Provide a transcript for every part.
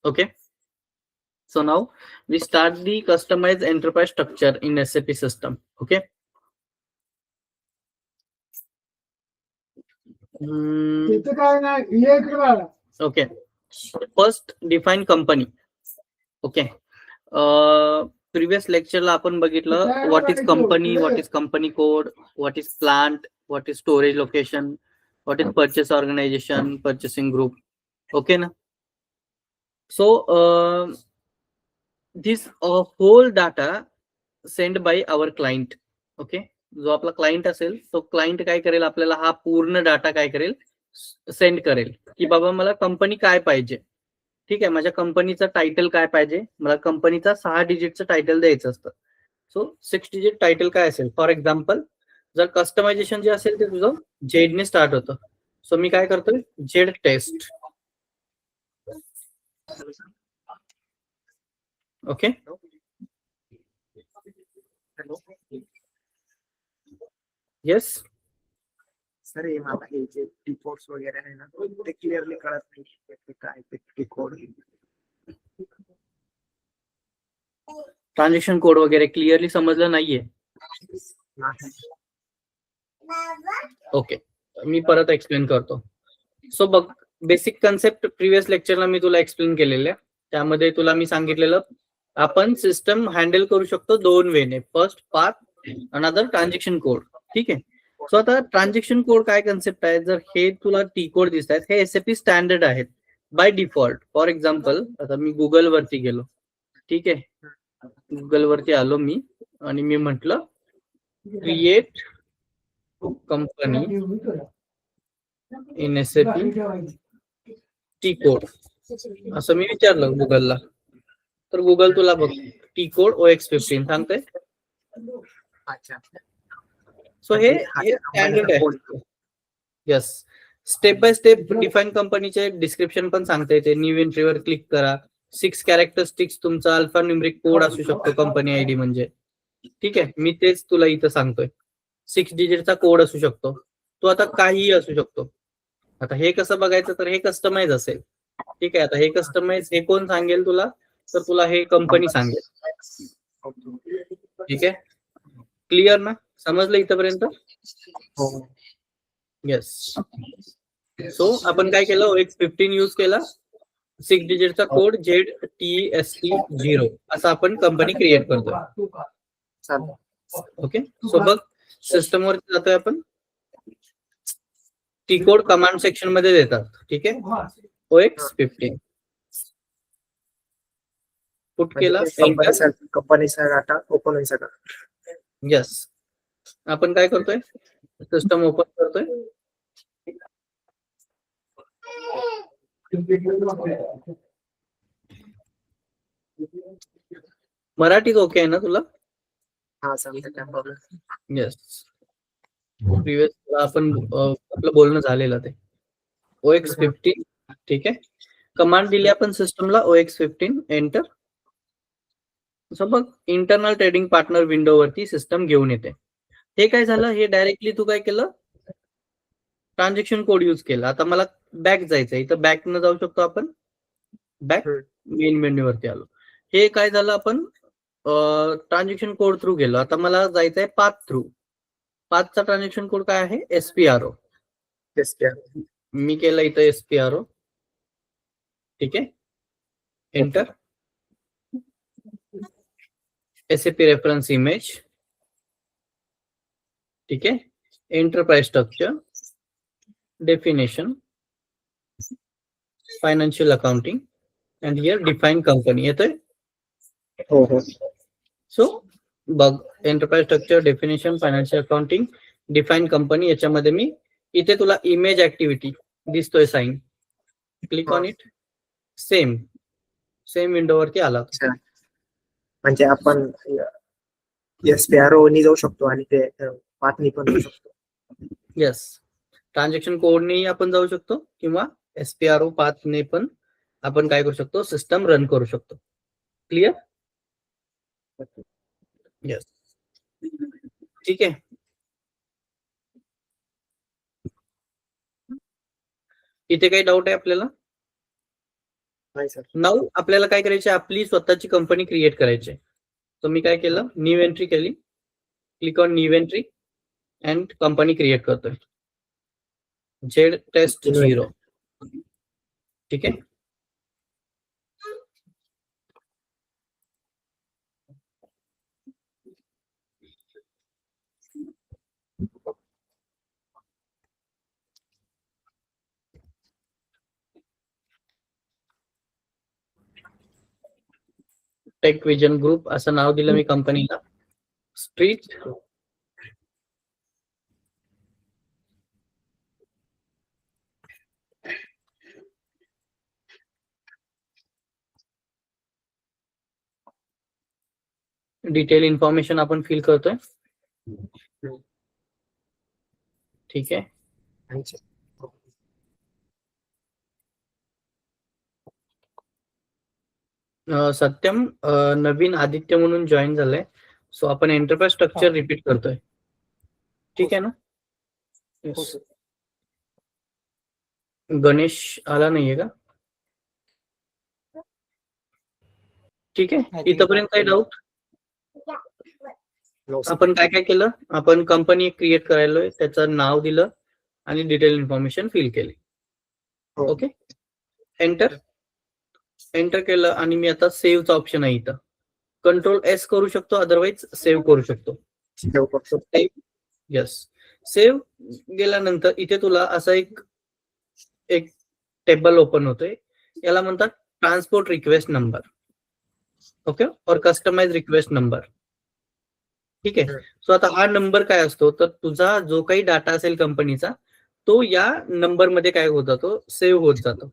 Okay. So now we start the customized enterprise structure in SAP system. Okay. Okay. First define company. Okay. Previous lecture ला आपण बघितलं what is company, what is company code, what is plant, what is storage location, what is purchase organization, purchasing group. Okay ना. So this whole data sent by our client. Okay. जो आपला client असेल तो client काय करेल, आपल्याला हा पूर्ण डाटा काय करेल, सेंड करेल की बाबा मला कंपनी काय पाहिजे. ठीक आहे, माझ्या कंपनीचं टायटल काय पाहिजे, मला कंपनीचा 6 डिजिटचं टायटल द्यायचं असतं. सो 6 डिजिट टायटल काय असेल, फॉर एक्झाम्पल जर कस्टमायझेशन जे असेल ते तुझं जेड ने स्टार्ट होतं. सो मी काय करतोय, Z test. Okay. Yes sir, हे मला हे जे रिपोर्ट्स वगैरे आहे ना ते क्लिअरली कळत नाही ते काय ते कोड. ट्रान्झॅक्शन कोड वगैरे क्लिअरली समजलं नाहीये. ओके, मी परत एक्सप्लेन करतो. सो बघ, बेसिक कन्सेप्ट प्रिव्हियस लेक्चरला मी तुला एक्सप्लेन केलेल्या, त्यामध्ये तुला मी सांगितलेलं आपण सिस्टम हँडल करू शकतो 2 वेने. First path, another transaction code. ठीक आहे. सो आता ट्रान्झॅक्शन कोड काय कन्सेप्ट आहे, जर हे तुला टी कोड दिसत आहेत, हे एसएपी स्टँडर्ड आहेत बाय डिफॉल्ट. फॉर एक्झाम्पल आता मी गुगल वरती गेलो. ठीक आहे, गुगल वरती आलो मी आणि मी म्हटलं create company in SAP T code असं मी विचारलं गुगलला, तर गुगल तुला बघ टी कोड OX15 सांगते. अच्छा. सो हे स्टँडर्ड आहे. Yes, step by step define कंपनीचे डिस्क्रिप्शन पण सांगता येते. न्यू एंट्रीवर क्लिक करा. 6 कॅरेक्टरिस्टिक्स तुमचा अल्फा न्यूमरिक कोड असू शकतो कंपनी आयडी म्हणजे. ठीक आहे, मी तेच तुला इथं सांगतोय. 6 डिजिटचा कोड असू शकतो, तो आता काहीही असू शकतो. आता हे कसं बघायचं, तर हे कस्टमाइज असेल. ठीक आहे, आता हे कस्टमाइज हे कोण सांगेल तुला, तर तुला हे कंपनी सांगेल. ठीक आहे, क्लिअर ना, समजलं इथपर्यंत? येस. सो आपण काय केलं, OX15 यूज केला. 6 डिजिटचा कोड ZTST0 असं आपण कंपनी क्रिएट करतोय. ओके. सो बघ, सिस्टम वर जातोय आपण. टी कोड कमांड सेक्शन मध्ये देतात. ठीक आहे, OX15 पुट केला. कंपनीचा डाटा ओपन व्हायचा. यस, आपण काय करतोय, सिस्टम ओपन करतोय. मराठीत ओके आहे ना तुला? हा, चालतंय, काय प्रॉब्लेम. येस, प्रिव्हियस आपण आपलं बोलणं झालेलं ते OX15. ठीक आहे, कमांड दिली आपण सिस्टमला OX15 एंटर. सो बघ, इंटरनल ट्रेडिंग पार्टनर विंडो वरती सिस्टम घेऊन येते. हे काय झालं, हे डायरेक्टली तू काय केलं, ट्रान्झॅक्शन कोड यूज केला. आता मला बॅक जायचं, इथं बॅक न जाऊ शकतो आपण. बॅक मेन मेन्यू वरती आलो. हे काय झालं, आपण ट्रान्झॅक्शन कोड थ्रू गेलो. आता मला जायचंय पाथ थ्रू. पाथचा ट्रान्झॅक्शन कोड काय आहे, SPRO. मी केलं इथं SPRO. ठीक आहे, एंटर. SAP reference image. ठीक आहे, enterprise structure, definition, financial accounting and here define company येतोय. हो. सो बघ, enterprise structure, definition, financial accounting, define company, याच्यामध्ये मी इथे तुला इमेज ऍक्टिव्हिटी दिसतोय sign. Click on it. Same window वरती आला. म्हणजे आपण SPRO नी जाऊ शकतो आणि ते पाथनी पण जाऊ शकतो. येस, ट्रान्झॅक्शन कोडनेही आपण जाऊ शकतो किंवा SPRO पाथने पण आपण काय करू शकतो, सिस्टम रन करू शकतो. क्लिअर? येस, ठीक आहे. इथे काही डाऊट आहे आपल्याला? नाही सर. नाऊ आपल्याला काय करायचे, आपली स्वतःची कंपनी क्रिएट करायची. तर मी काय केलं, न्यू एंट्री केली, click on new entry and company create करतोय, जेड टेस्ट 0. ठीक आहे. टेक विजन ग्रुप असं नाव दिलं मी कंपनीला. स्ट्रीट डिटेल इन्फॉर्मेशन आपण फिल करतोय. ठीक आहे. नाही सर. सत्यम नवीन आदित्य म्हणून जॉईन झालंय. सो आपण एंटरप्राइज स्ट्रक्चर रिपीट करतोय. ठीक आहे ना. हो Yes. सर. गणेश आला नाहीये का? ठीक आहे. इथपर्यंत काही डाऊट? No, sir. आपण काय काय केलं, आपण कंपनी क्रिएट करायलोय, त्याचं नाव दिलं आणि डिटेल इन्फॉर्मेशन फिल केली. हो. ओके. एंटर केलं आणि मी आता सेव्हचा ऑप्शन आहे इथं. कंट्रोल S करू शकतो, अदरवाईज सेव्ह करू शकतो. सेव्ह करतो. येस. सेव्ह गेल्यानंतर इथे तुला असा एक टेबल ओपन होतोय. याला म्हणतात ट्रान्सपोर्ट रिक्वेस्ट नंबर. ओके. और कस्टमाइज रिक्वेस्ट नंबर. ठीक आहे. सो आता हा नंबर काय असतो, तर तुझा जो काही डाटा असेल कंपनीचा, तो या नंबर मध्ये काय होत जातो, सेव्ह होत जातो.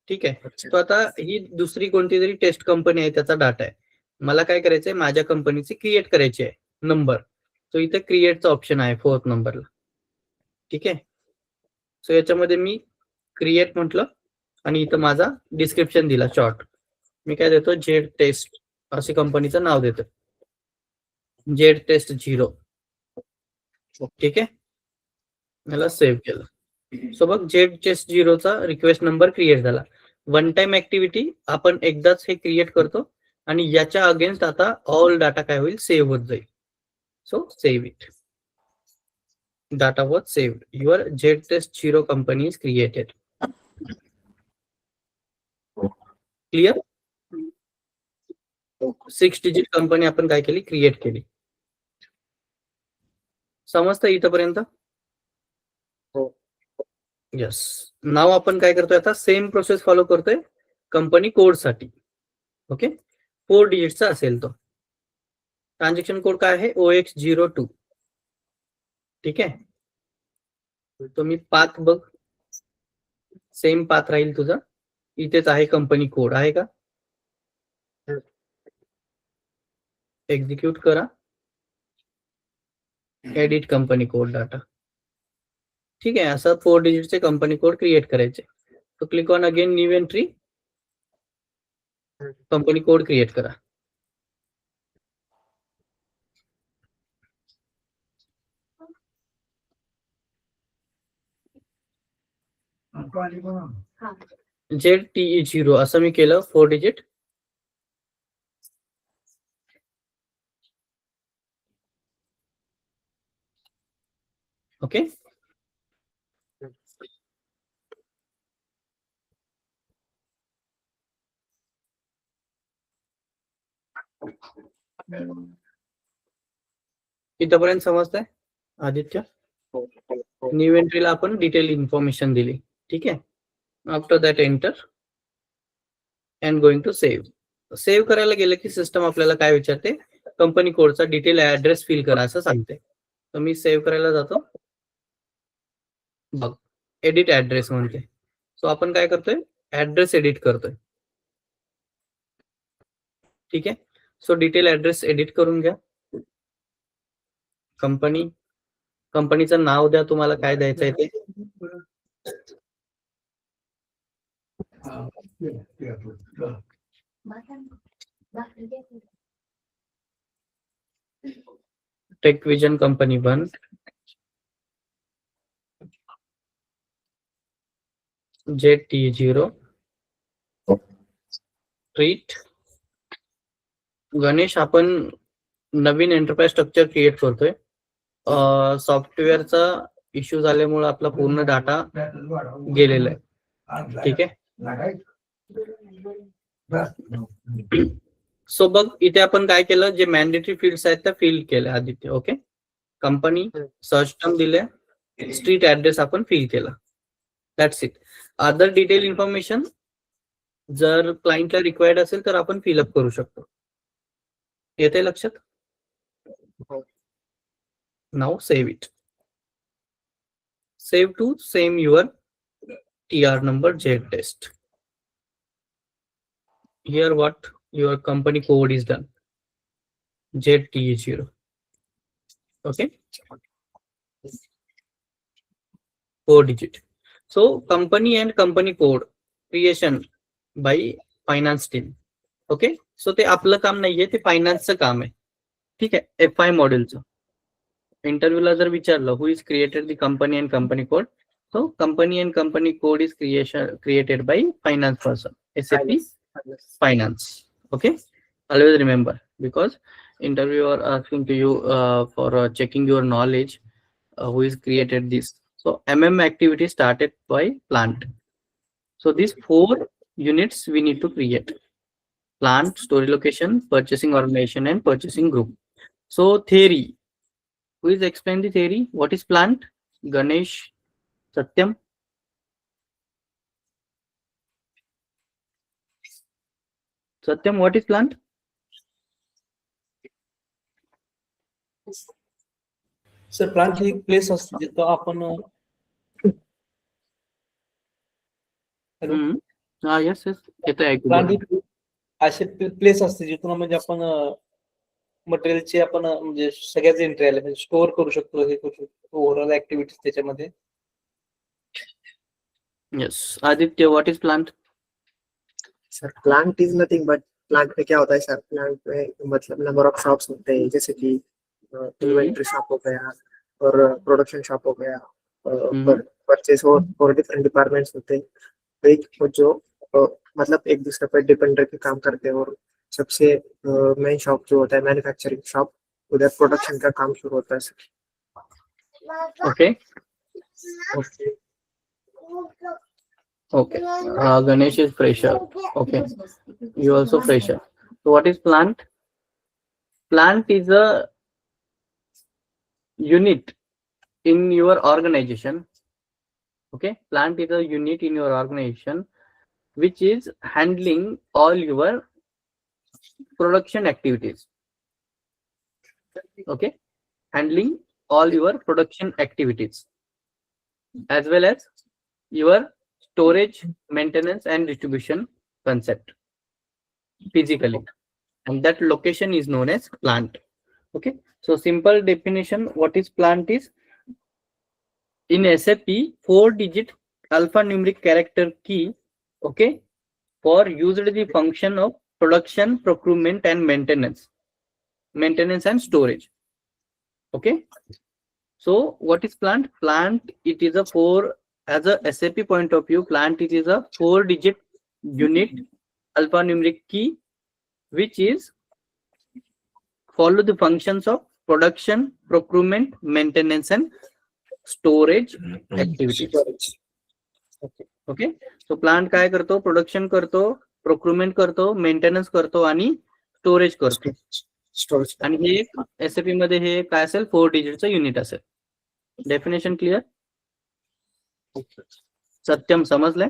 ठीक आहे. अच्छा. तो आता ही दुसरी कोणती तरी टेस्ट कंपनी आहे, त्याचा डाटा आहे. मला काय करायचंय, माझ्या कंपनीची क्रिएट करायची आहे नंबर. सो इथे क्रिएटचा ऑप्शन आहे 4th नंबरला. ठीक आहे. सो याच्यामध्ये मी क्रिएट म्हटलं आणि इथं माझा डिस्क्रिप्शन दिला शॉर्ट. मी काय देतो, जेड टेस्ट असे कंपनीचं नाव देतो, जेड टेस्ट 0. ठीक आहे. मला सेव्ह केलं. सो बघ, जेड टेस्ट 0चा रिक्वेस्ट नंबर क्रिएट झाला. वन टाइम ऍक्टिव्हिटी आपण एकदाच हे क्रिएट करतो आणि याच्या अगेन्स्ट आता ऑल डाटा काय होईल, सेव्ह होत जाईल. So save it. Data was saved. Your JTest 0 company is created. Clear? 6 digit company आपण काय केली, क्रिएट केली. समजतं इथपर्यंत? हो. येस. नाव आपण काय करतोय, आता सेम प्रोसेस फॉलो करतोय कंपनी कोड साठी. ओके. 4 डिजिटचा असेल तो. ट्रान्झॅक्शन कोड काय आहे, OX02. ठीक आहे. तुम्ही पाथ बघ, सेम पाथ राहील तुझा. इथेच आहे कंपनी कोड, आहे का? एक्झिक्यूट करा, एडिट कंपनी कोड डाटा. ठीक आहे. असं 4 डिजिटचे कंपनी कोड क्रिएट करायचे. तो click on again new entry, company code create करा. ZTE0 असं मी केलं, 4 डिजिट. ओके. इथपर्यंत समजतंय आदित्य? न्यू एंट्रीला आपण डिटेल इन्फॉर्मेशन दिली. ठीक आहे. After that enter and going to save. Save करायला गेलं की सिस्टम आपल्याला काय विचारते, कंपनी कोडचा डिटेल ऍड्रेस फिल करा असं सांगते. तर मी सेव्ह करायला जातो. बघ, एडिट ऍड्रेस म्हणते. सो आपण काय करतोय, ऍड्रेस एडिट करतोय. ठीक आहे. सो डिटेल ऍड्रेस एडिट करून घ्या. कंपनीचं नाव द्या, तुम्हाला काय द्यायचं आहे ते. टेक विजन कंपनी 1, ZT0, ट्रीट गणेश, आपण नवीन एंटरप्राइज स्ट्रक्चर क्रिएट करतोय. सॉफ्टवेअरचा इश्यू झाल्यामुळे आपला पूर्ण डाटा गेलेला आहे. ठीक आहे. सो बघ, इथे आपण काय केलं, जे मॅन्डेटरी फील्ड्स आहेत त्या फिल केल्या Aditya. Okay, company, search term दिले, स्ट्रीट ऍड्रेस आपण फिल केला. That's it. Other detail information जर क्लायंटला रिक्वायर्ड असेल तर आपण फिलअप करू शकतो. येते लक्षात? Now save it. Save to same your TR number Z test. Here what your company code is done. ZTE0. Okay. 4 digit. So company and company code creation by finance team. Okay. So ते आपलं काम नाहीये, ते फायनान्सचं काम आहे. ठीक आहे. FI मॉडेलचं. इंटरव्ह्यूला जर विचारलं who is created the company and company code, so company and company code is created by finance person, SAP finance. Okay, always remember, because interviewer asking to you for checking your knowledge, who is created this. So MM activity started by plant. So these 4 units we need to create: plant, storage location, purchasing organization, and purchasing group. So theory. Who is explain the theory? What is plant? Ganesh, Satyam. Satyam, what is plant? Sir plant ही एक place असते जिथं आपण Yes, येतं ऐकू. Plant ही असे place असते जिथून म्हणजे आपण मटेरियलचे आपण म्हणजे सगळ्याच एंट्री आल्या म्हणजे स्टोअर करू शकतो, हे करू शकतो, ओव्हरऑल ऍक्टिव्हिटीज त्याच्यामध्ये. Yes, Aditya, what is plant? Sir plant is nothing but plant में क्या होता है सर, प्लांट में मतलब नंबर ऑफ शॉप्स होते हैं, जैसे कि इन्वेंट्री शॉप हो गया और प्रोडक्शन शॉप हो गया, परचेस और डिफरेंट डिपार्टमेंट्स होते हैं. तो एक जो मतलब एक दूसरे पर डिपेंड करके काम करते हैं, और सबसे मेन शॉप जो होता है मैन्युफैक्चरिंग शॉप, उधर प्रोडक्शन का काम शुरू होता है sir. Okay. Okay. Ganesh is fresher. Okay. You also fresher. So what is plant? Plant is a unit in your organization. Okay. Plant is a unit in your organization which is handling all your production activities. Okay. Handling all your production activities as well as your storage, maintenance, and distribution concept physically, and that location is known as plant. Okay, so simple definition, what is plant is, in SAP 4-digit alphanumeric character key, okay, for used the function of production, procurement, and maintenance and storage. Okay, so what is plant? Plant, it is a as a SAP point of view, plant it is a 4-digit unit alphanumeric key which is follow the functions of production, procurement, maintenance, and storage activities. Okay, so plant काय करतो? Production करतो, procurement करतो, maintenance करतो आणि storage करतो. आणि हे SAP मध्ये हे काय असेल? 4 डिजिटचं युनिट असेल. Definition clear? सत्यम समजलंय?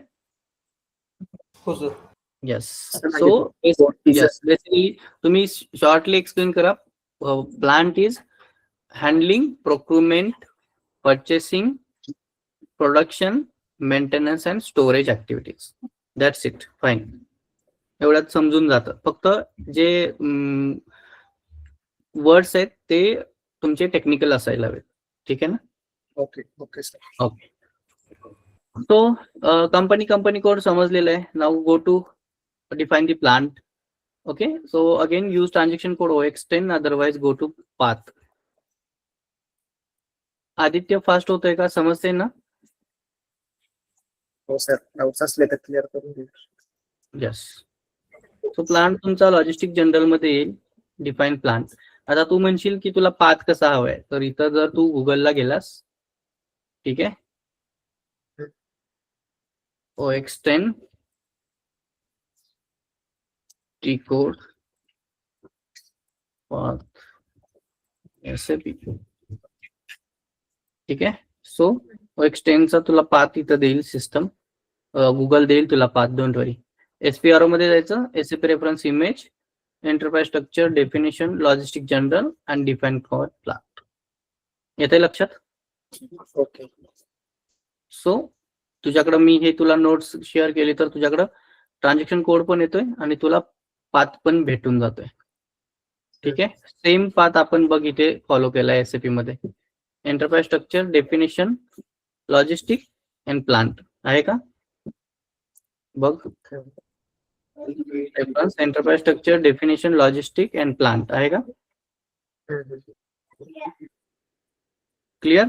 हो sir. Yes. So yes, basically तुम्ही shortly explain करा. Plant is handling, procurement, purchasing, production, maintenance, and storage activities. That's it. Fine. एवढ्यात समजून जातं. फक्त जे वर्ड्स आहेत ते तुमचे टेक्निकल असायला हवेत. ठीक आहे ना? Okay okay sir. Okay. So company code समजलेला आहे. Now go to define the plant. Okay, so again use transaction code OX10, otherwise go to path. Aditya fast होतोय का? समजते ना? हो सर, डाउट्स असले तर क्लिअर करून देऊ. Yes. सो प्लांट तुमचा लॉजिस्टिक जनरल मध्ये येईल, डिफाईन प्लांट. आता तू म्हणशील की तुला पाथ कसा हवाय, तर इथं जर तू गुगलला गेलास, ठीक आहे, OX10 T code path SAP, ठीक आहे. सो OX10 चा तुला पाथ इथं देईल सिस्टम, गुगल देईल तुला पाथ, डोंट वरी. SPRO मध्ये जायचं, SAP reference image, enterprise structure, definition, logistic general आणि डिफाईन कोड प्लांट. येते लक्षात? ओके. सो तुझ्याकडं मी हे तुला नोट्स शेअर केली तर तुझ्याकडं ट्रान्झॅक्शन कोड पण येतोय आणि तुला पाथ पण भेटून जातोय. ठीक आहे, सेम पाथ आपण बघ इथे फॉलो केलाय SAP मध्ये. Enterprise structure, definition, logistic and plant आहे का? बघ, reference, enterprise structure, definition, logistic and plant आहे का? Clear?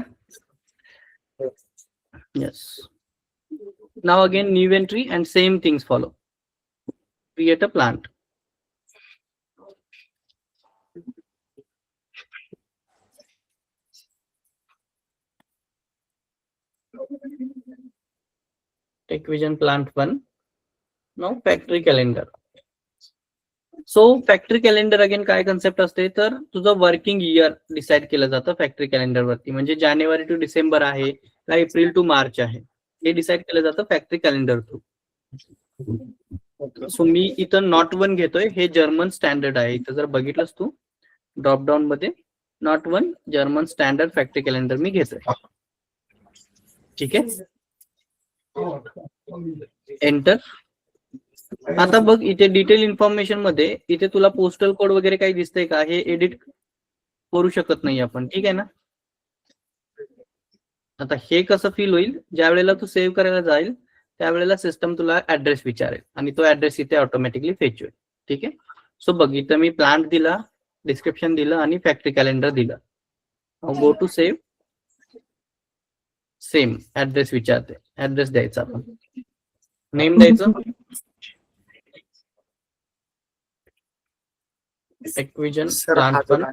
Yes. Now again new entry and same things follow. Create a plant. TechVision plant 1. Now factory calendar. So factory calendar again काय concept असते, तर तुझं working year decide केलं जातं factory calendar वरती. म्हणजे जानेवारी टू डिसेंबर आहे का एप्रिल टू मार्च आहे, हे डिसाइड केलं जातं फॅक्टरी कॅलेंडर थ्रू. सो मी इथं नॉट 1 घेतोय, हे जर्मन स्टँडर्ड आहे. इथं जर बघितलंस तू ड्रॉप डाऊन मध्ये not 1 German standard factory calendar मी घेतोय. ठीक आहे, एंटर. आता बघ इथे डिटेल इन्फॉर्मेशन मध्ये इथे तुला पोस्टल कोड वगैरे काही दिसतंय का, हे एडिट करू शकत नाही आपण. ठीक आहे ना. आता हे कसं फील होईल, ज्या वेळेला तू सेव्ह करायला जाईल त्यावेळेला सिस्टम तुला ऍड्रेस विचारेल आणि तो ऍड्रेस इथे ऑटोमॅटिकली फेच होईल. ठीक आहे. सो बघ इथं मी प्लांट दिला, डिस्क्रिप्शन दिलं आणि फॅक्टरी कॅलेंडर दिलं. Go to save, same address विचारते, ऍड्रेस द्यायचा आपण, नेम द्यायचं, टेकविजन प्लांट 1.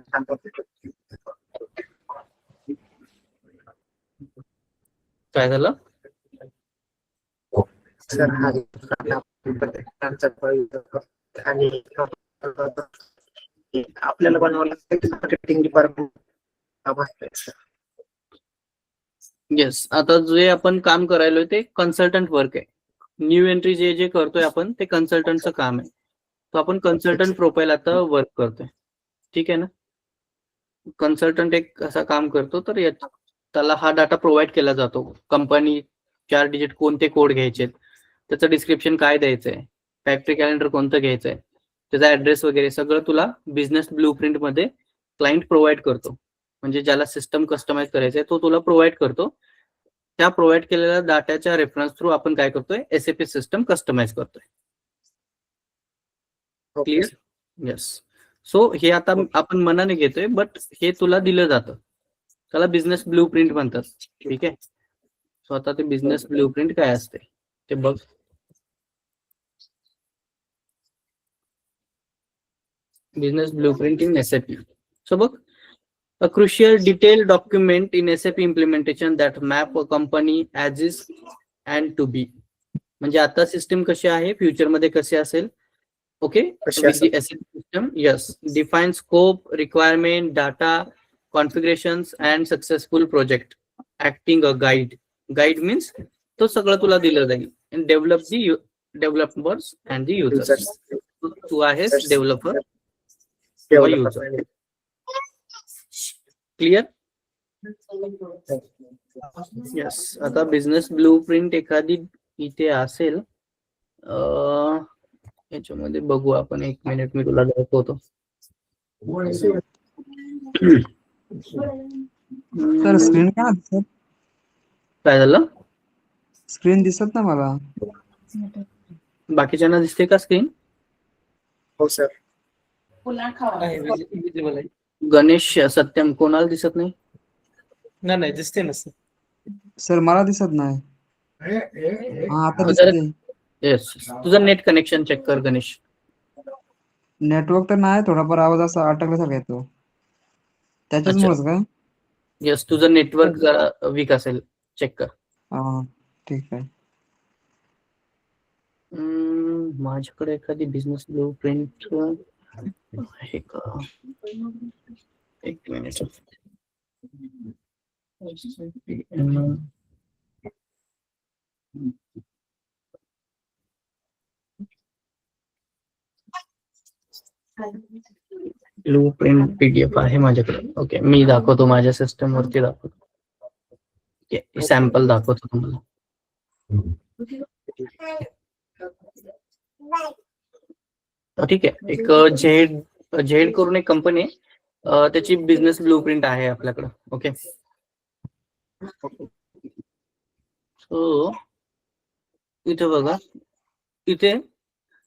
काय झालं सर? आणि आपल्याला बनवायला मार्केटिंग डिपार्टमेंट. येस, आता जे आपण काम करायलोय ते कन्सल्टंट वर्क आहे. न्यू एंट्री जे जे करतोय आपण ते कन्सल्टंटचं काम आहे. तो आपण कन्सल्टंट प्रोफाईल आता वर्क करतोय. ठीक आहे ना. कन्सल्टंट एक असा काम करतो, तर त्याला हा डाटा प्रोव्हाइड केला जातो. कंपनी 4 डिजिट कोणते कोड घ्यायचे, त्याचं डिस्क्रिप्शन काय द्यायचंय, फॅक्टरी कॅलेंडर कोणतं घ्यायचंय, त्याचा ऍड्रेस वगैरे सगळं तुला बिझनेस ब्लूप्रिंट मध्ये क्लायंट प्रोव्हाइड करतो. म्हणजे ज्याला सिस्टम कस्टमाइज करायचंय तो तुला प्रोव्हाइड करतो. त्या प्रोव्हाइड केलेल्या डाटाच्या रेफरन्स थ्रू आपण काय करतोय, SAP सिस्टम कस्टमाइज करतोय. क्लिअर? येस. सो हे आता आपण मनाने घेतोय, बट हे तुला दिलं जातं, त्याला बिझनेस ब्लूप्रिंट म्हणतात. ठीक आहे. सो आता ते बिझनेस ब्लूप्रिंट काय असते ते बघ. Business blueprint in SAP. So बघ, a crucial detailed document in SAP implementation that map a company as is and to be. म्हणजे आता सिस्टम कशी आहे, फ्युचर मध्ये कसे असेल. Okay, with the SAP system, yes, define scope, requirement, data, configurations and successful project, acting a guide. Guide means तो सगळं तुला दिलं जाईल. And develop the developers and the users. तू आहेस डेव्हलपर किंवा युजर. क्लिअर? येस. आता बिझनेस ब्लूप्रिंट एखादी इथे असेल, याच्यामध्ये बघू आपण. 1 मिनिट मी तुला दाखवतो. सर स्क्रीन काय दिसत? काय झालं? स्क्रीन दिसत ना मला. बाकीच्यांना दिसते का स्क्रीन? हो सर. विजिबल आहे. गणेश, सत्यम, कोणाला दिसत नाही? नाही दिसते ना सर. सर मला दिसत नाही. हा आता जरा- दिसते. येस, तुझं नेट कनेक्शन चेक कर गणेश. नेटवर्क तर नाही, थोडाफार आवाज असा अटकल्यासारखा येतो. त्याच्याचमुळेच काय? यस, तुझं नेटवर्क जरा वीक असेल, चेक कर. हा, ठीक आहे. माझ्याकडे एखादी बिझनेस ब्लू प्रिंट आहे का? एक मिनिट. ब्लू प्रिंट PDF आहे माझ्याकडे. ओके, मी दाखवतो माझ्या सिस्टम वरती दाखवतो. सॅम्पल दाखवतो तुम्हाला. ठीक आहे. एक झेड करून एक कंपनी आहे, त्याची बिझनेस ब्लू प्रिंट आहे आपल्याकडे. ओके, सो इथे बघा, इथे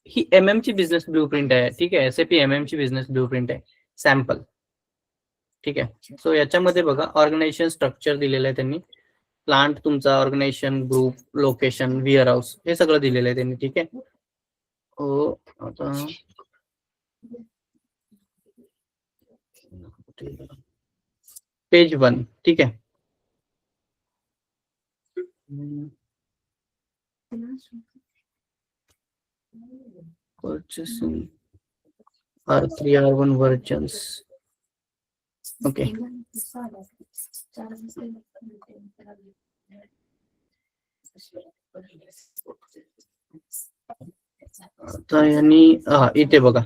ही MM ची बिझनेस ब्लू प्रिंट आहे. ठीक आहे, SAP MM ची बिझनेस ब्लू प्रिंट आहे, सॅम्पल. ठीक आहे. सो याच्यामध्ये बघा, ऑर्गनायझेशन स्ट्रक्चर दिलेलं आहे त्यांनी, प्लांट तुमचा, organisation, group, location, warehouse, हे सगळं दिलेलं आहे त्यांनी. ठीक आहे. आता पेज 1. ठीक आहे. Purchasing R3 R1 versions. Okay, आता यांनी इथे बघा,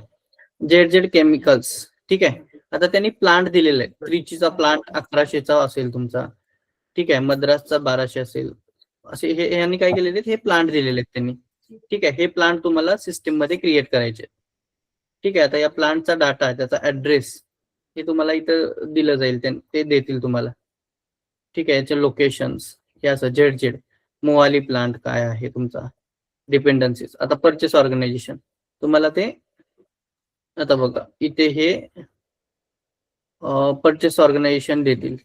जेड केमिकल्स. ठीक आहे. आता त्यांनी प्लांट दिलेला आहे. त्रिचीचा प्लांट 1100चा असेल तुमचा. ठीक आहे, मद्रासचा 1200 असेल. असे हे यांनी काय केलेले आहेत, हे प्लांट दिलेले आहेत त्यांनी. ठीक आहे, हे प्लांट तुम्हाला सिस्टीम मध्ये क्रिएट करायचे. ठीक आहे. आता या प्लांटचा डाटा, त्याचा ऍड्रेस, हे तुम्हाला इथं दिलं जाईल, ते देतील तुम्हाला. ठीक आहे. याचे लोकेशन्स हे असं जेड मोवाली प्लांट काय आहे तुमचा, डिपेंडन्सीज. आता परचेस ऑर्गनायझेशन तुम्हाला ते, आता बघा इथे हे परचेस ऑर्गनायझेशन देतील,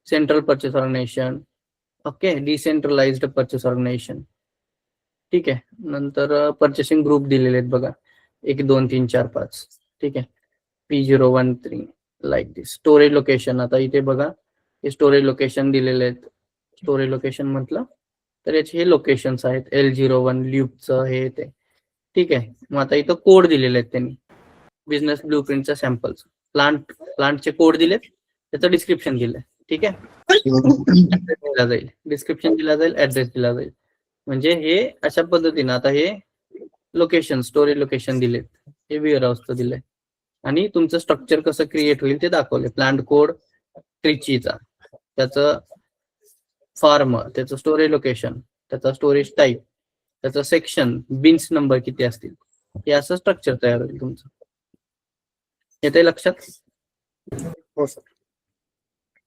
central purchase organisation. Okay, decentralised purchase organisation. ठीक आहे. नंतर परचेसिंग ग्रुप दिलेले आहेत बघा, 1 2 3 4 5. ठीक आहे, P013 लाईक दिस. स्टोरेज लोकेशन, आता इथे बघा हे स्टोरेज लोकेशन दिलेले आहेत. स्टोरेज लोकेशन म्हटलं तर याचे हे लोकेशन्स आहेत, L01 ल्यूपचं हे ते. ठीक आहे. मग आता इथं कोड दिलेले आहेत त्यांनी, बिझनेस ब्लू प्रिंटचा सॅम्पल्स. प्लांटचे कोड दिलेत, त्याचं डिस्क्रिप्शन दिलंय. ठीक आहे, दिला जाईल, डिस्क्रिप्शन दिला जाईल, ऍड्रेस दिला जाईल. म्हणजे हे अशा पद्धतीनं, आता हे लोकेशन, स्टोरेज लोकेशन दिलेत, हे वेअर हाऊसचं दिलंय, आणि तुमचं स्ट्रक्चर कसं क्रिएट होईल ते दाखवले. प्लांट कोड त्रिचीचा, त्याचं फार्म, त्याचं स्टोरेज लोकेशन, त्याचा स्टोरेज टाईप, त्याचं सेक्शन, बिन्स नंबर किती असतील, हे असं स्ट्रक्चर तयार होईल तुमचं. येते लक्षात? हो सर.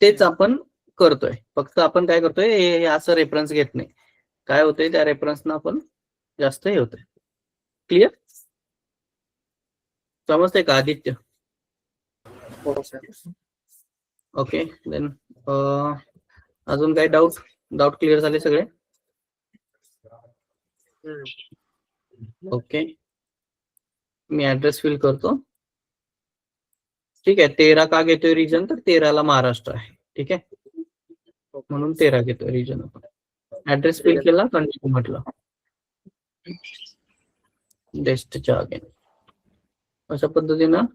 तेच आपण करतोय, फक्त आपण काय करतोय, हे असं रेफरन्स घेत नाही. काय होतंय, त्या रेफरन्सनं आपण जास्त हे होतंय. क्लिअर? समजतंय का आदित्य? हो सर. ओके, देन अजून काय डाऊट क्लिअर झाले सगळे? ओके, मी ऍड्रेस फिल करतो. ठीक आहे, 13 का घेतोय रिजन, तर 13ला महाराष्ट्र आहे. ठीक आहे, म्हणून 13 घेतोय रिजन आपण. ऍड्रेस फिल केला, कंटिन्यू म्हटलं, डेस्टच्या अगेन. अशा पद्धतीनं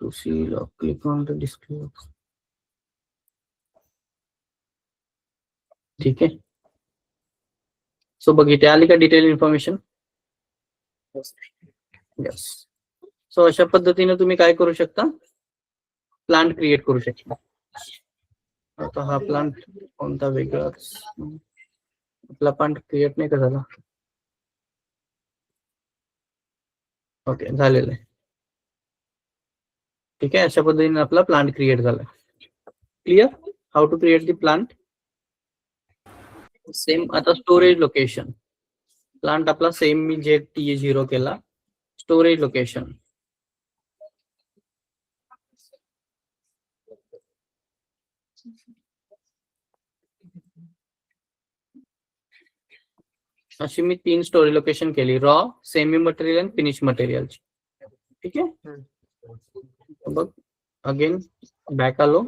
to see log, click on the display. ठीक आहे. सो बघितले, आली का डिटेल इन्फॉर्मेशन? यस. सो अशा पद्धतीने तुम्ही काय करू शकता, प्लांट क्रिएट करू शकता. आता हा प्लांट कोणता वेगळाच, आपला प्लांट क्रिएट नाही का झाला? ओके, झालेलं आहे. ठीक आहे, अशा पद्धतीने आपला प्लांट क्रिएट झाला. Clear how to create the plant? Same. आता स्टोरेज लोकेशन, प्लांट आपला सेम मी जे T0 केला. स्टोरेज लोकेशन, अशी मी 3 स्टोरेज लोकेशन केली, रॉ, सेमी मटेरियल आणि फिनिश मटेरियलची. ठीक आहे. बघ अगेन बॅक आलो.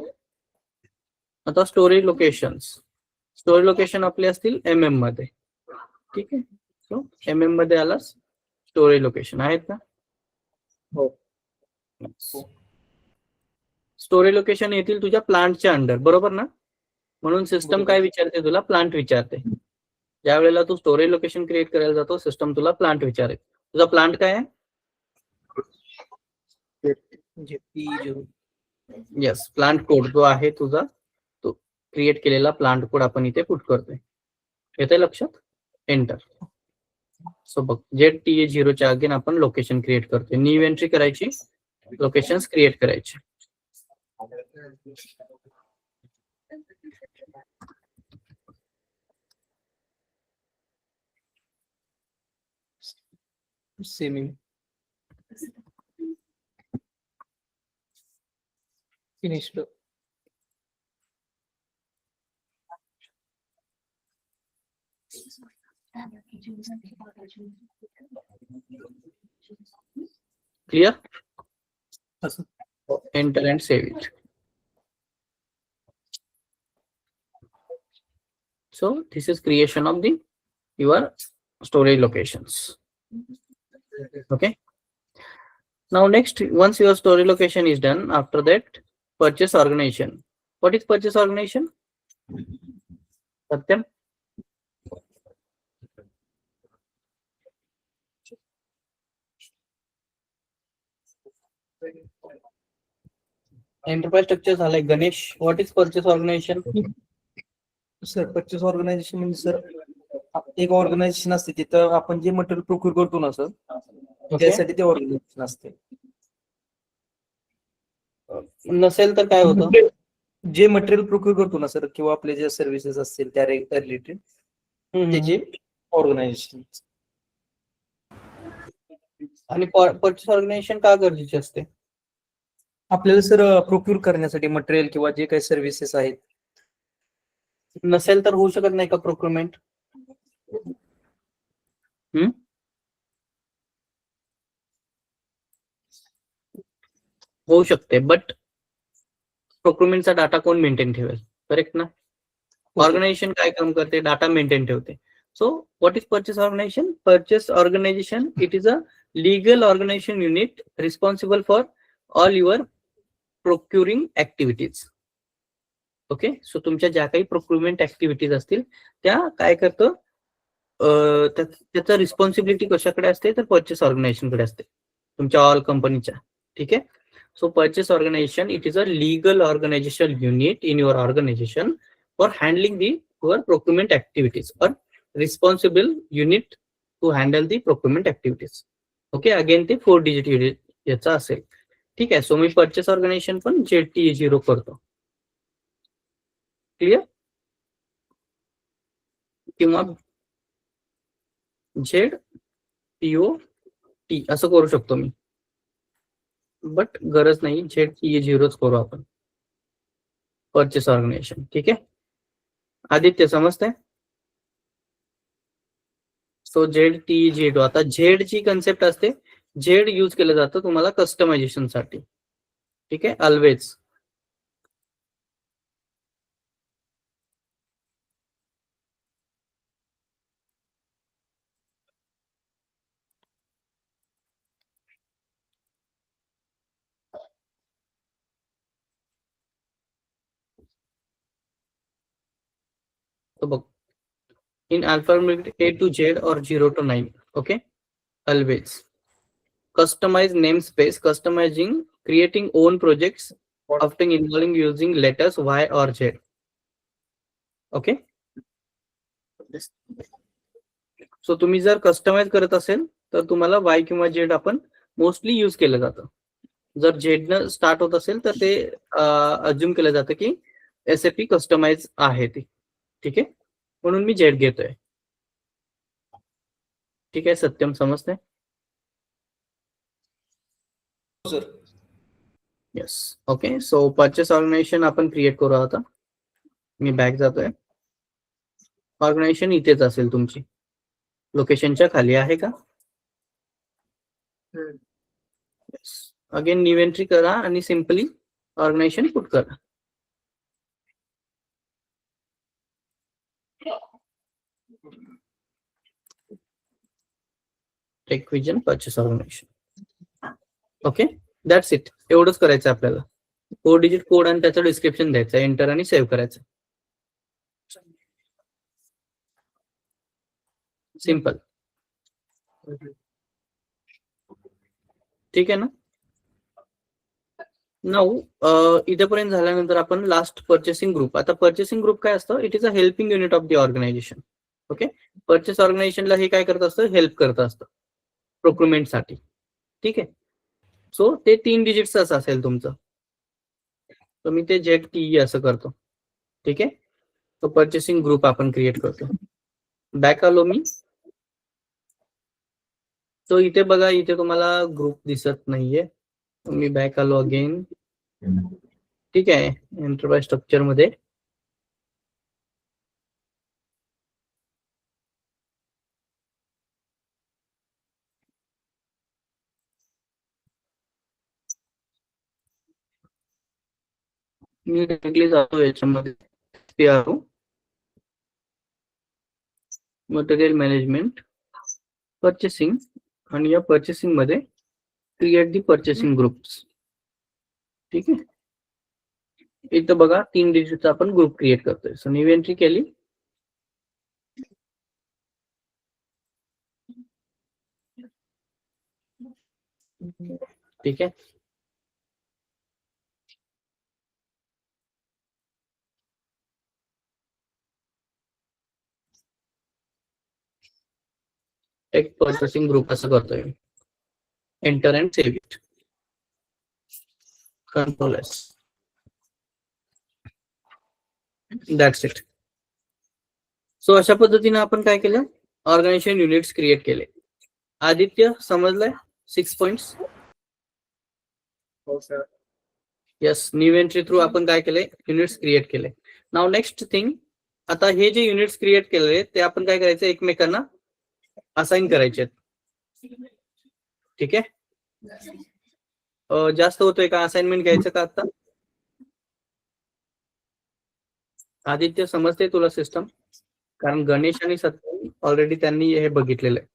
आता स्टोरेज लोकेशन आपले असतील MM मध्ये. ठीक आहे. सो MM मध्ये आलास स्टोरेज लोकेशन आहेत का? हो. स्टोरेज लोकेशन येतील तुझ्या प्लांटच्या अंडर, बरोबर ना? म्हणून सिस्टम बरोबर. काय विचारते तुला? प्लांट विचारते. ज्या वेळेला तू स्टोरेज लोकेशन क्रिएट करायला जातो सिस्टम तुला प्लांट विचारेल. तुझा प्लांट काय आहे? म्हणजे P0. येस, प्लांट कोड जो आहे तुझा तो क्रिएट केलेला प्लांट कोड आपण इथे पुट करतोय. येते लक्षात? एंटर. सो बघ ZTA0 च्या अगेन आपण लोकेशन क्रिएट करतोय. न्यू एंट्री करायची, लोकेशन्स क्रिएट करायचे. Semi finished. क्लियर? असं. Enter and save it. So this is creation of your storage locations. Okay. Now next, once your storage location is done, after that purchase organization. What is purchase organization? Satyam? Enterprise structure झालाय. Ganesh, what is purchase organization? Sir purchase organisation म्हणजे sir एक organisation असते तिथं आपण जे material procure करतो ना sir त्यासाठी ते ऑर्गनायझेशन असते. नसेल तर काय होतं? जे मटेरियल प्रोक्यूर करतो ना सर किंवा आपले जे सर्व्हिसेस असतील त्या रिलेटेड त्याचे ऑर्गनायझेशन. आणि परचेस ऑर्गनायझेशन का गरजेचे असते? आपल्याला सर प्रोक्यूर करण्यासाठी मटेरियल किंवा जे काही सर्व्हिसेस आहेत. नसेल तर होऊ शकत नाही का प्रोक्युरमेंट? होऊ शकते, बट प्रोक्युरमेंटचा डाटा कोण मेंटेन ठेवेल? करेक्ट ना? ऑर्गनायझेशन काय काम करते? डाटा मेंटेन ठेवते. So what is purchase organisation? Purchase organisation it is a legal organisation unit responsible for all your procuring activities. Okay. So तुमच्या ज्या काही प्रोक्युरमेंट ऍक्टिव्हिटीज असतील त्या काय करतं, त्याचा रिस्पॉन्सिबिलिटी कशाकडे असते? तर परचेस ऑर्गनायझेशन कडे असते तुमच्या ऑल कंपनीच्या. ठीक आहे. So purchase organization, it is a legal organizational unit in your organization for handling your procurement activities, or responsible unit to handle the procurement activities. Okay, again ते 4 digit unit याचा असेल. ठीक आहे. सो मी purchase organization पण ZTA0 करतो. Clear? किंवा ZPOT असं करू शकतो मी, बट गरज नाही. ZTA0 करू आपण परचेस ऑर्गनायझेशन. ठीक आहे. आदित्य समजतंय? So ZTA0. आता झेड ची कन्सेप्ट असते, झेड यूज केलं जातं तुम्हाला कस्टमायझेशन साठी. ठीक आहे. ऑलवेज तो बघ, in alphabet A to Z or 0 to 9. Okay, always customize namespace, customizing, creating own projects, often involving using letters Y or Z. Okay, so तुम्ही जर कस्टमाइज करत असेल तर तुम्हाला Y किंवा Z आपण मोस्टली यूज केलं जातं. जर Z न स्टार्ट होत असेल तर ते अज्युम केलं जातं की SAP कस्टमाइज आहे ती. ठीक आहे, म्हणून मी Z घेतोय. ठीक आहे. सत्यम समजते? Sir yes. Okay. So purchase organisation आपण क्रिएट करू आता. मी बॅक जातोय. ऑर्गनायझेशन इथेच असेल तुमची, लोकेशनच्या खाली आहे का? येस. अगेन न्यू एंट्री करा आणि सिम्पली ऑर्गनायझेशन पुट करा. Tech Vision purchase organisation. Okay, that's it. एवढंच करायचं आपल्याला. 4 डिजिट कोड आणि त्याचं डिस्क्रिप्शन द्यायचं, एंटर आणि सेव्ह करायचं. सिंपल. ठीक आहे ना. नाऊ इथेपर्यंत झाल्यानंतर आपण लास्ट परचेसिंग ग्रुप. आता परचेसिंग ग्रुप काय असतं? It is a helping unit of the organisation. Okay, purchase ऑर्गनायझेशनला हे काय करत असतं? हेल्प करत असतं प्रोक्युरमेंटसाठी. ठीक आहे. सो ते 3 डिजिट्सच असेल तुमचं. तर मी ते ZTE असं करतो. ठीक आहे. तो परचेसिंग ग्रुप आपण क्रिएट करतो. बॅक आलो मी. तो इथे बघा, इथे तुम्हाला ग्रुप दिसत नाहीये. मी बॅक आलो अगेन. ठीक आहे. एंटरप्राइज स्ट्रक्चर मध्ये मी डायरेक्टली जातो याच्यामध्ये. PRO मटेरियल मॅनेजमेंट परचेसिंग आणि या परचेसिंग मध्ये क्रिएट दी परचेसिंग ग्रुप्स. ठीक आहे. इथं बघा 3 डिजिटचा आपण ग्रुप क्रिएट करतोय. सो न्यू एंट्री केली. ठीक आहे. टेक परचेसिंग ग्रुप असं करतोय. Enter and save it. Control S. That's it. So अशा पद्धतीने आपण काय केलं? ऑर्गनायझेशन युनिट्स क्रिएट केले. आदित्य समजलंय 6 पॉइंट्स? हो sir. Yes. New entry through आपण काय केले? युनिट्स क्रिएट केले. नाव नेक्स्ट थिंग, आता हे जे युनिट्स क्रिएट केले ते आपण काय करायचं? एकमेकांना असाइन करायचे. ठीक आहे. जास्त होतोय का? असाइनमेंट घ्यायचं का आता? आदित्य समजते तुला सिस्टम? कारण गणेश आणि सत्य ऑलरेडी त्यांनी हे बघितलेलं आहे.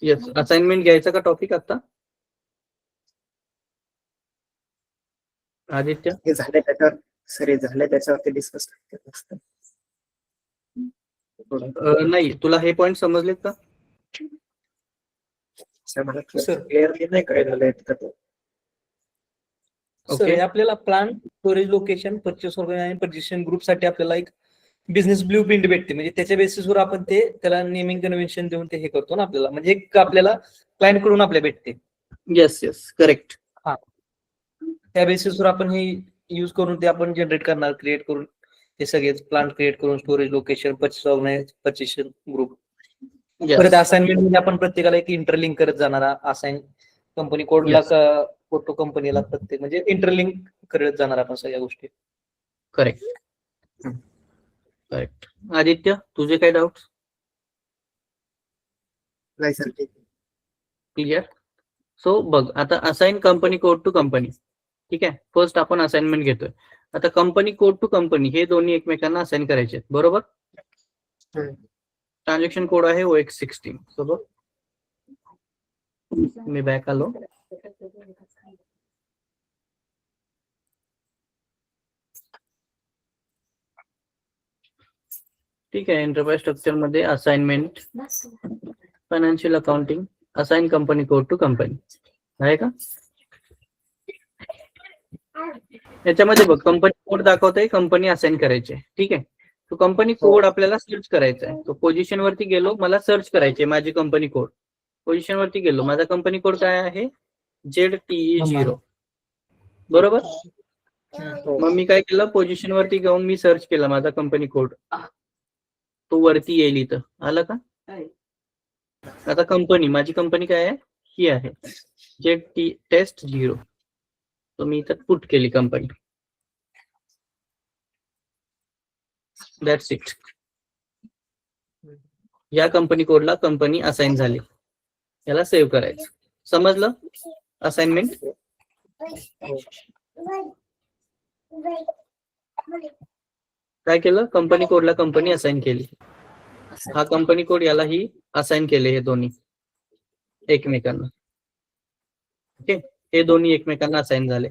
येस. असाइनमेंट घ्यायचा का टॉपिक आता? आदित्य हे झाले त्याच्यावर सर, हे झाले त्याच्यावरती डिस्कस करत असतं. नाही, तुला हे पॉइंट समजलेत का? सर मला सर. क्लिअरली नाही कळलेलं इतकं. सर, हे आपल्याला plan, storage location, purchase organisation आणि परचेसिंग ग्रुप साठी आपल्याला एक बिझनेस ब्लू प्रिंट भेटते. म्हणजे त्याच्या बेसिसवर आपण ते त्याला नेमिंग कन्व्हेन्शन देऊन ते हे करतो ना आपल्याला. म्हणजे एक आपल्याला क्लायंट कडून आपल्या भेटते. Yes yes, correct. त्या बेसिसवर आपण हे यूज करून ते आपण जनरेट करणार, क्रिएट करून ते सगळे प्लान क्रिएट करून storage location, purchase organisation, purchasing group. परत असाइनमेंट म्हणजे आपण प्रत्येकाला एक इंटरलिंक करत जाणार. असाइन कंपनी कोडला फोटो कंपनीला प्रत्येक म्हणजे इंटरलिंक करत जाणार आपण सगळ्या गोष्टी. करेक्ट. करेक्ट. आदित्य, तुझे काय डाऊट? नाही सर, ठीक आहे. क्लिअर. सो बघ, आता assign company code to company. ठीक आहे. फर्स्ट आपण असाइनमेंट घेतोय. आता कंपनी कोड टू कंपनी हे दोन्ही एकमेकांना असाइन करायचे, बरोबर? ट्रान्झॅक्शन कोड आहे OX16. सो बघ, मी बॅक आलो. ठीक आहे. एंटरप्राइज स्ट्रक्चर मध्ये assignment, financial accounting, assign company code to company आहे का? याच्यामध्ये बघ, कंपनी कोड दाखवतोय, कंपनी असाइन करायचे. ठीक आहे. तो कंपनी कोड आपल्याला सर्च करायचा आहे. तो पोझिशन वरती गेलो, मला सर्च करायचे माझी कंपनी कोड. पोझिशन वरती गेलो, माझा कंपनी कोड काय आहे? ZTE0. बरोबर. मग मी काय केलं? पोझिशन वरती जाऊन मी सर्च केला माझा कंपनी कोड. तो वरती येईल इथं. आलं का? आता कंपनी, माझी कंपनी काय आहे? ही आहे ZT टेस्ट 0. तो मी इथं पुट केली कंपनी. That's it. या कंपनी कोडला कंपनी असाइन झाली. याला सेव्ह करायचं. समजलं असाइनमेंट? काय केलं, कंपनी कोडला कंपनी असाइन केली, हा कंपनी कोड याला ही असाइन केले, हे दोन्ही एकमेकांना. ओके, हे दोन्ही एकमेकांना असाइन झाले.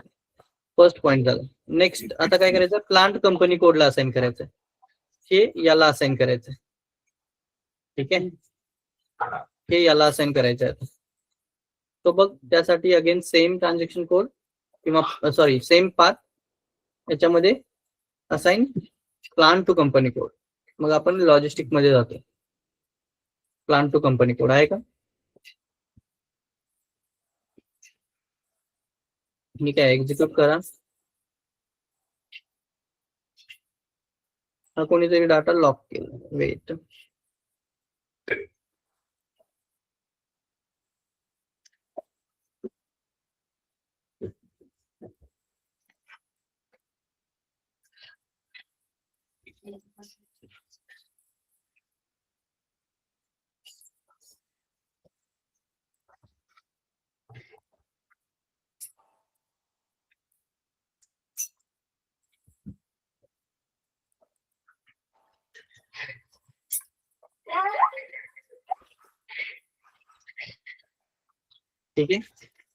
फर्स्ट पॉइंट झाला. नेक्स्ट आता काय करायचं, प्लांट कंपनी कोडला असाइन करायचं, हे याला असाइन करायचं. ठीक आहे, हे याला असाइन करायचं आहे. तो बघ, त्यासाठी अगेन सेम ट्रान्झॅक्शन कोड किंवा सॉरी सेम पाथ, याच्यामध्ये assign plant to company code. मग आपण लॉजिस्टिक मध्ये जातो. प्लांट टू कंपनी कोड आहे का? ठीक आहे, एक्झिक्यूट करा. हा कोणीतरी डाटा लॉक केला, वेट. ठीक आहे,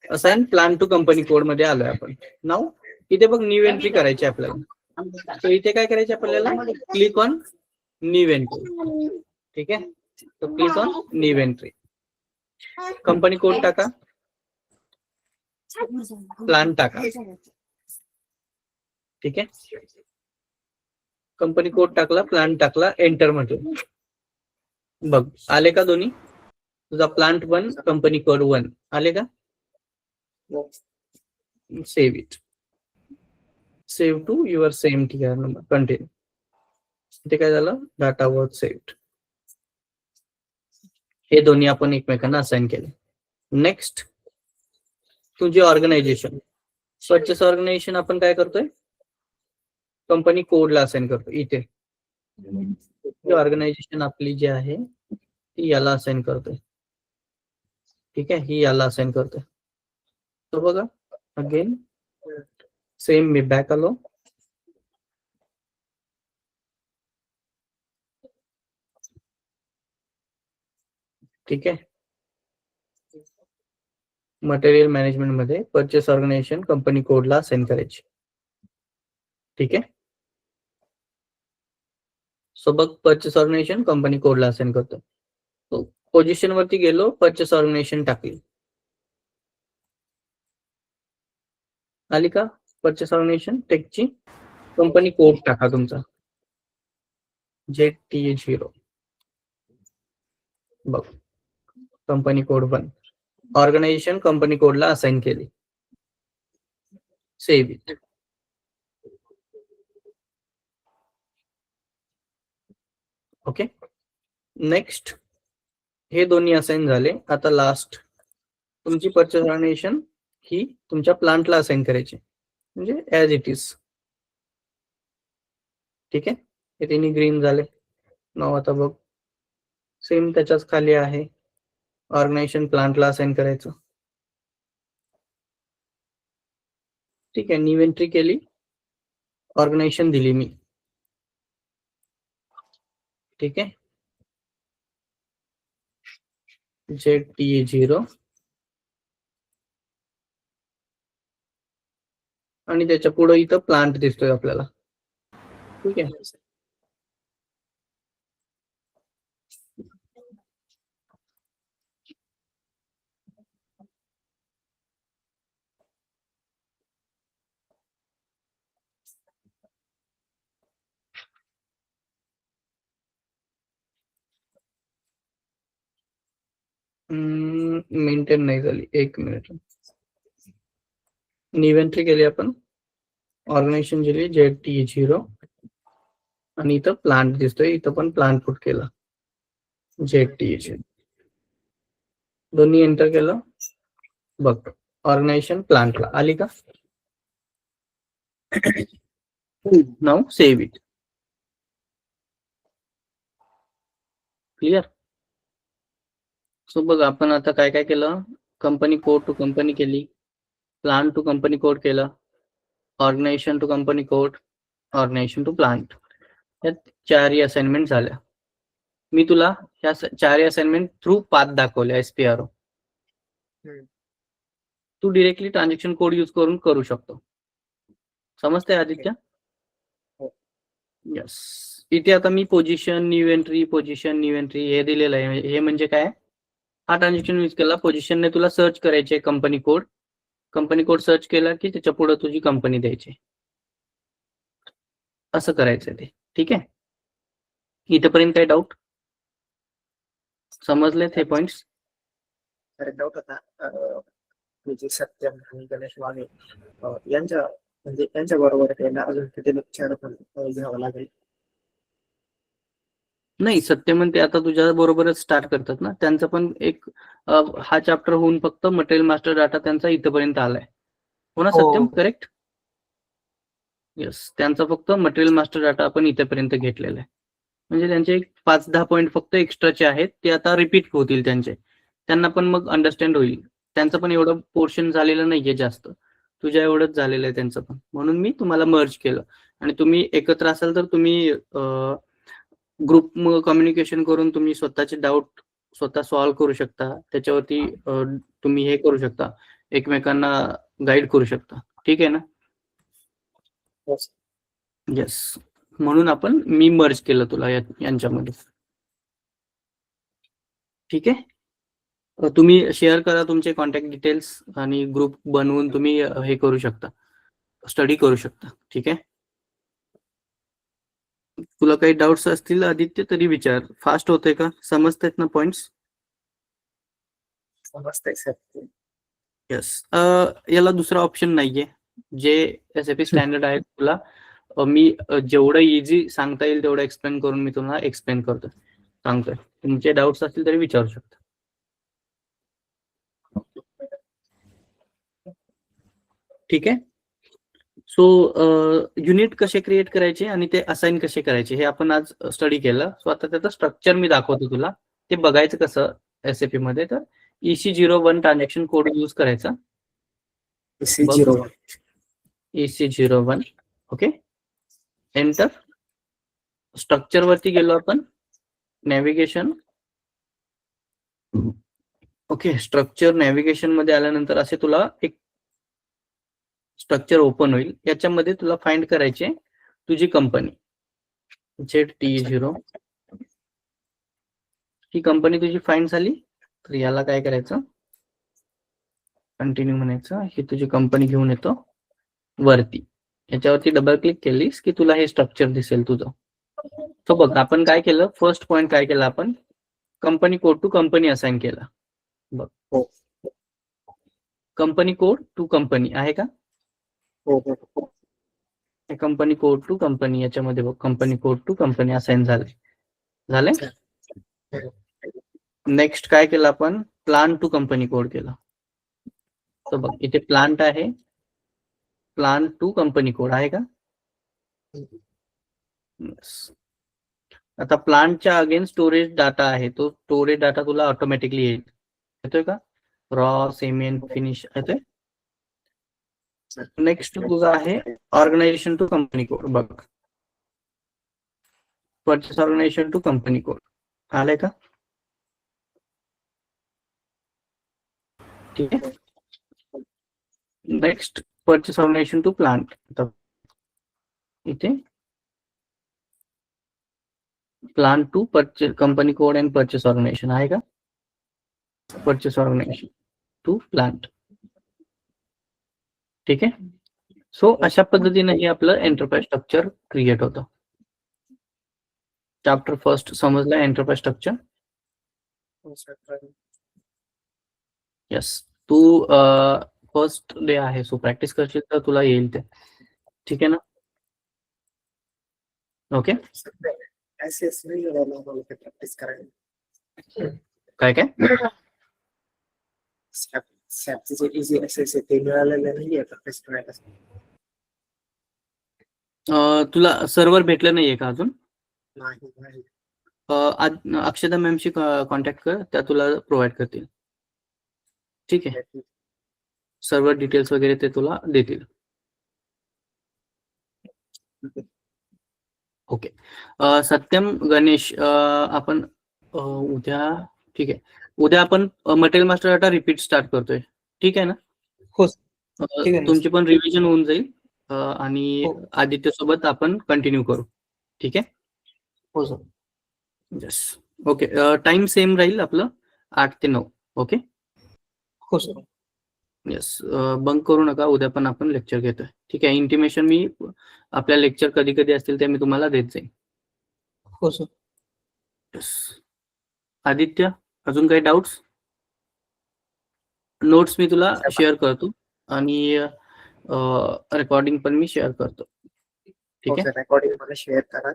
assign plan to company code मध्ये आलोय आपण. नाव इथे बघ न्यू एंट्री करायची आपल्याला. तर इथे काय करायचे आपल्याला, क्लिक ऑन न्यू एंट्री. ठीक आहे, तो click on new entry. Company code टाका, प्लान टाका. ठीक आहे, कंपनी कोड टाकला, प्लान टाकला, एंटर म्हटलं. बघ आले का दोन्ही? तुझा प्लांट 1 कंपनी कोड 1 आले का? Save it. Save to your same TR number. Continue. ते काय झालं, डाटा वॉज सेव्ड. हे दोन्ही आपण एकमेकांना असाइन केले. नेक्स्ट तुझी ऑर्गनायझेशन, परचेस ऑर्गनायझेशन आपण काय करतोय, कंपनी कोडला असाइन करतो. इथे ऑर्गनायझेशन आपली जी आहे ती याला असाइन करतोय. ठीक आहे, ही याला असाइन करतोय. तो बघा अगेन सेम, मी बॅक आलो. ठीक आहे, मटेरियल मॅनेजमेंट मध्ये परचेस ऑर्गनायझेशन कंपनी कोडला असाइन करायची. ठीक आहे, सो बघ परचेस ऑर्गनायझेशन कंपनी कोडला असाइन करतो. तो पोझिशन वरती गेलो, परचेस ऑर्गनायझेशन टाकली, आली का परचेस ऑर्गनायझेशन टेकची. कंपनी कोड टाका तुमचा, ZTA0. बघ कंपनी कोड 1, ऑर्गनायझेशन कंपनी कोडला असाइन केली. Save it. ओके, नेक्स्ट हे दोन्ही असाइन झाले. आता लास्ट तुमची परचेस ऑर्गनायझेशन ही तुमच्या प्लांटला असाइन करायची, म्हणजे ऍज इट इज. ठीक आहे, हे तिन्ही ग्रीन झाले. नाव आता बघ सेम त्याच्याच खाली आहे, ऑर्गनायझेशन प्लांटला असाइन करायचं. ठीक आहे, न्यू एंट्री केली, ऑर्गनायझेशन दिली मी. ठीक आहे, ZTA0 आणि त्याच्या पुढे इथं प्लांट दिसतोय आपल्याला. ठीक आहे, मेंटेन नाही झाली. 1 मिनिट. न्यू एंट्री केली आपण, ऑर्गनायझेशन दिली ZTA0 आणि इथं प्लांट दिसतोय, इथं पण प्लांट पुट केला ZTA0. दोन्ही एंटर केलं. बघ ऑर्गनायझेशन प्लांटला आली का? नाव सेव्ह इट. क्लिअर? सो बघ आपण आता काय काय केलं. कंपनी कोड टू कंपनी केली, प्लान टू कंपनी कोड केलं, organisation to company code, organisation to plant. या 4ही असाइनमेंट झाल्या. मी तुला ह्या 4ही असाइनमेंट थ्रू पाथ दाखवल्या SPRO. हम्म. तू डिरेक्टली ट्रान्झॅक्शन कोड यूज करून करू शकतो. समजतंय आदित्य? हो. यस. इथे आता मी पोझिशन न्यू एंट्री हे दिलेलं आहे. हे म्हणजे काय, हा ट्रान्झॅक्शन यूज केला. पोझिशनने तुला सर्च करायचे कंपनी कोड सर्च केला की त्याच्या पुढे तुझी कंपनी द्यायची. असं करायचं ते. ठीक आहे. इथेपर्यंत काही डाऊट समजलेत हे पॉइंट्स? तर एक डाऊट होता म्हणजे सत्यम आणि गणेश वाघे यांच्या म्हणजे यांच्या बरोबर त्यांना अजून किती लेक्चर पण घ्यावं लागेल. नाही, सत्यमन ते आता तुझ्या बरोबरच स्टार्ट करतात ना. त्यांचं पण एक हा चॅप्टर होऊन फक्त मटेरियल मास्टर डाटा त्यांचा इथपर्यंत आलाय. हो ना हो. सत्यम, करेक्ट? येस. त्यांचा फक्त मटेरियल मास्टर डाटा आपण इथेपर्यंत घेतलेला आहे. म्हणजे त्यांचे 5-10 पॉईंट फक्त एक्स्ट्राचे आहेत, ते आता रिपीट होतील त्यांचे. त्यांना पण मग अंडरस्टँड होईल. त्यांचं पण एवढं पोर्शन झालेलं नाहीये जास्त, तुझ्या एवढंच झालेलं आहे त्यांचं पण. म्हणून मी तुम्हाला मर्ज केलं. आणि तुम्ही एकत्र असाल तर तुम्ही ग्रुप कम्युनिकेशन करून तुम्ही स्वतःचे डाऊट स्वतः सॉल्व्ह करू शकता. त्याच्यावरती तुम्ही हे करू शकता, एकमेकांना गाईड करू शकता. ठीक आहे ना? येस. म्हणून मी मर्ज केलं तुला यांच्यामध्ये. ठीक आहे. तुम्ही शेअर करा तुमचे कॉन्टॅक्ट डिटेल्स आणि ग्रुप बनवून तुम्ही हे करू शकता, स्टडी करू शकता. ठीक आहे. तुला काही डाऊट्स असतील आदित्य तरी विचार. फास्ट होते का? समजतायत ना पॉइंट्स? समजतंय सर. येस. याला दुसरा ऑप्शन नाहीये. जे SAP स्टँडर्ड आहे तुला मी जेवढं इझी सांगता येईल तेवढं एक्सप्लेन करून मी तुम्हाला एक्सप्लेन सांगतोय. तुमचे डाऊट्स असतील तरी विचारू शकता. ठीक आहे. सो युनिट कसे क्रिएट करायचे आणि ते असाइन कसे करायचे हे आपण आज स्टडी केलं. सो आता त्याचं स्ट्रक्चर मी दाखवतो तुला. ते बघायचं कसं SAP मध्ये. तर EC01 ट्रान्झॅक्शन कोड यूज करायचा. EC01. EC01. Okay. Enter. Structure वरती गेलो आपण. नॅव्हिगेशन. ओके. स्ट्रक्चर नॅव्हिगेशन मध्ये आल्यानंतर असे तुला एक स्ट्रक्चर ओपन होईल. याच्यामध्ये तुला फाइंड करायचे तुझी कंपनी ZTE0. ही कंपनी तुझी फाइंड झाली तर याला काय करायचं, कंटिन्यू म्हणायचं. ही तुझी कंपनी घेऊन येतो वरती. याच्यावरती डबल क्लिक केलीस की तुला हे स्ट्रक्चर दिसेल तुझं. तो बघ आपण काय केलं, फर्स्ट पॉइंट काय केलं आपण, company code to company assign केला. बघ, हो. कंपनी कोड टू कंपनी आहे का? हो. कंपनी कोड टू कंपनी याच्यामध्ये बघ, company code to company assign झाले. नेक्स्ट काय केलं आपण, प्लान टू कंपनी कोड केला. तर बघ इथे प्लांट आहे, प्लान टू कंपनी कोड आहे का? आता प्लांटच्या अगेन स्टोरेज डाटा आहे, तो स्टोरेज डाटा तुला ऑटोमॅटिकली येतोय का? रॉ, सेमी अँड फिनिश येतोय. नेक्स्ट तुझा आहे ऑर्गनायझेशन टू कंपनी कोड. बघ, purchase organisation to company code आलाय का? ठीक आहे. Next purchase organisation to plant. इथे plant to purchase company code and purchase organisation आहे का? Purchase organisation to plant. ठीक आहे. सो अशा पद्धतीने हे आपलं एंटरप्राइज स्ट्रक्चर क्रिएट होतं. चॅप्टर फर्स्ट समजला एंटरप्राइज स्ट्रक्चर? येस. तू फर्स्ट डे आहे, सो प्रॅक्टिस करशील तर तुला येईल ते. ठीक आहे ना? ओके. प्रॅक्टिस करायला काय काय सॅपचे इझी असेल ते मिळालेलं नाहीये प्रॅक्टिस करायला. तुला सर्व्हर भेटलं नाहीये का अजून? नाही. अक्षदा मॅमशी कॉन्टॅक्ट कर, त्या तुला प्रोव्हाइड करतील. ठीक आहे, सर्व डिटेल्स वगैरे ते तुला देतील. ओके. सत्यम गणेश, आपण उद्या, ठीक आहे, उद्या आपण material master data repeat start करतोय. ठीक आहे ना? हो ठीक आहे ना. तुमची पण रिव्हिजन होऊन जाईल आणि हो. आदित्य सोबत आपण कंटिन्यू करू. ठीक आहे. हो sir. Yes. Okay. Time same राहील आपलं 8 ते 9. ओके. हो सर. येस. बंक करू नका, उद्या पण आपण लेक्चर घेतोय. ठीक आहे. इंटिमेशन मी आपल्या लेक्चर कधी कधी असतील ते मी तुम्हाला देत जाईन. हो सर. येस. आदित्य, अजून काही डाऊट्स? नोट्स मी तुला शेअर करतो आणि रेकॉर्डिंग पण मी शेअर करतो. ठीक आहे. रेकॉर्डिंग मला शेअर करा.